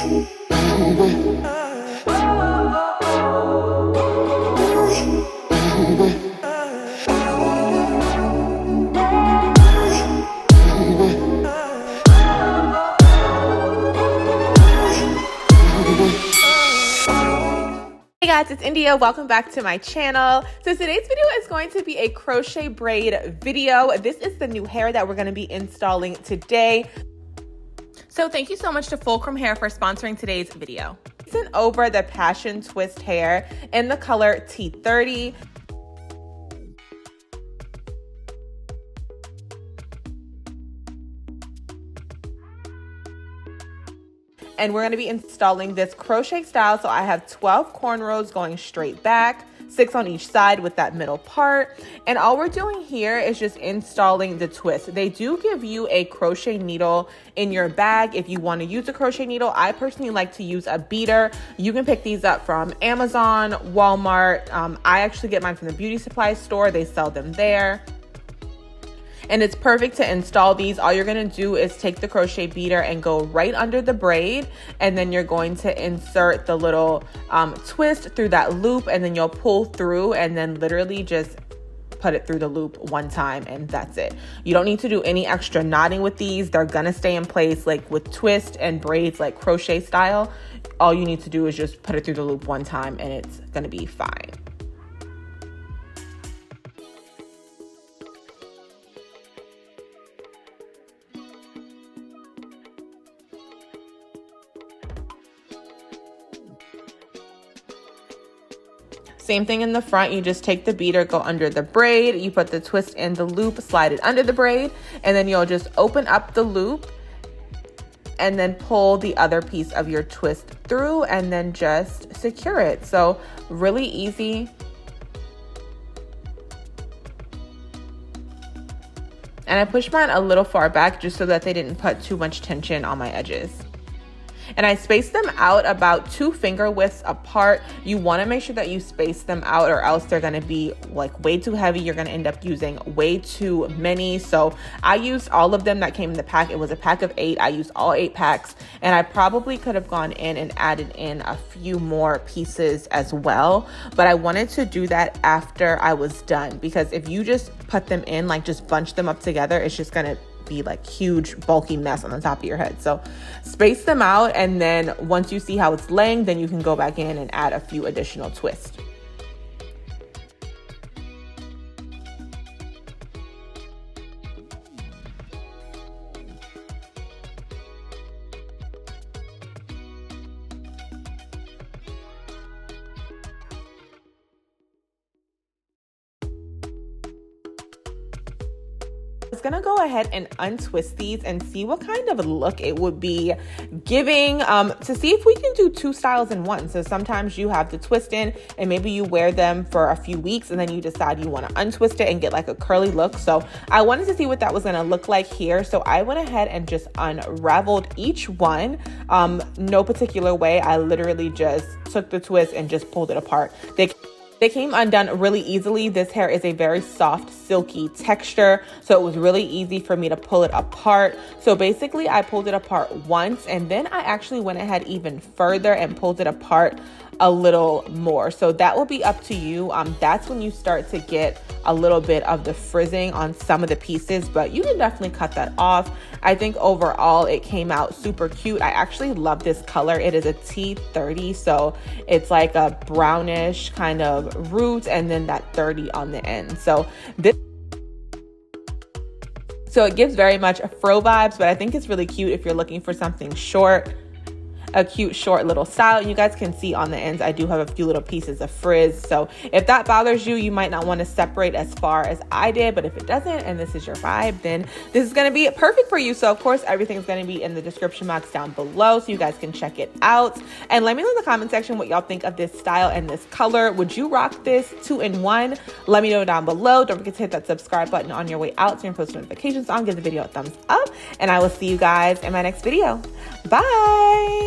Hey guys, it's India. Welcome back to my channel. So today's video is going to be a crochet braid video. This is the new hair that we're going to be installing today. So thank you so much to Fulcrum Hair for sponsoring today's video. Sent over the Passion Twist hair in the color T30. And we're going to be installing this crochet style. So I have 12 cornrows going straight back, 6 on each side with that middle part. And all we're doing here is just installing the twist. They do give you a crochet needle in your bag if you want to use a crochet needle. I personally like to use a beater. You can pick these up from Amazon, Walmart. I actually get mine from the beauty supply store. They sell them there. And it's perfect to install these. All you're gonna do is take the crochet beater and go right under the braid, and then you're going to insert the little twist through that loop, and then you'll pull through and then literally just put it through the loop one time, and that's it. You don't need to do any extra knotting with these. They're gonna stay in place like with twist and braids, like crochet style. All you need to do is just put it through the loop one time and it's gonna be fine. Same thing in the front. You just take the beater, go under the braid, you put the twist in the loop, slide it under the braid, and then you'll just open up the loop and then pull the other piece of your twist through and then just secure it. So really easy. And I pushed mine a little far back just so that they didn't put too much tension on my edges. And I spaced them out about 2 finger widths apart. You want to make sure that you space them out, or else they're going to be like way too heavy. You're going to end up using way too many. So I used all of them that came in the pack. It was a pack of 8. I used all 8 packs, and I probably could have gone in and added in a few more pieces as well. But I wanted to do that after I was done, because if you just put them in, like just bunch them up together, it's just going to be like huge bulky mess on the top of your head. So space them out, and then once you see how it's laying, then you can go back in and add a few additional twists. I was gonna go ahead and untwist these and see what kind of look it would be giving, to see if we can do 2 styles in one. So sometimes you have the twist in and maybe you wear them for a few weeks and then you decide you want to untwist it and get like a curly look. So I wanted to see what that was gonna look like here. So I went ahead and just unraveled each one, no particular way. I literally just took the twist and just pulled it apart. They came undone really easily. This hair is a very soft, silky texture, so it was really easy for me to pull it apart. So basically, I pulled it apart once, and then I actually went ahead even further and pulled it apart a little more. So that will be up to you. That's when you start to get a little bit of the frizzing on some of the pieces, but you can definitely cut that off. I think overall it came out super cute. I actually love this color. It is a T30, so it's like a brownish kind of root and then that 30 on the end. So it gives very much a fro vibes, but I think it's really cute if you're looking for something short. A cute short little style. You guys can see on the ends I do have a few little pieces of frizz, so if that bothers you, you might not want to separate as far as I did, but if it doesn't and this is your vibe, then this is going to be perfect for you. So of course everything is going to be in the description box down below so you guys can check it out, and let me know in the comment section what y'all think of this style and this color. Would you rock this 2-in-1? Let me know down below. Don't forget to hit that subscribe button on your way out so you can post notifications on. Give the video a thumbs up, and I will see you guys in my next video. Bye.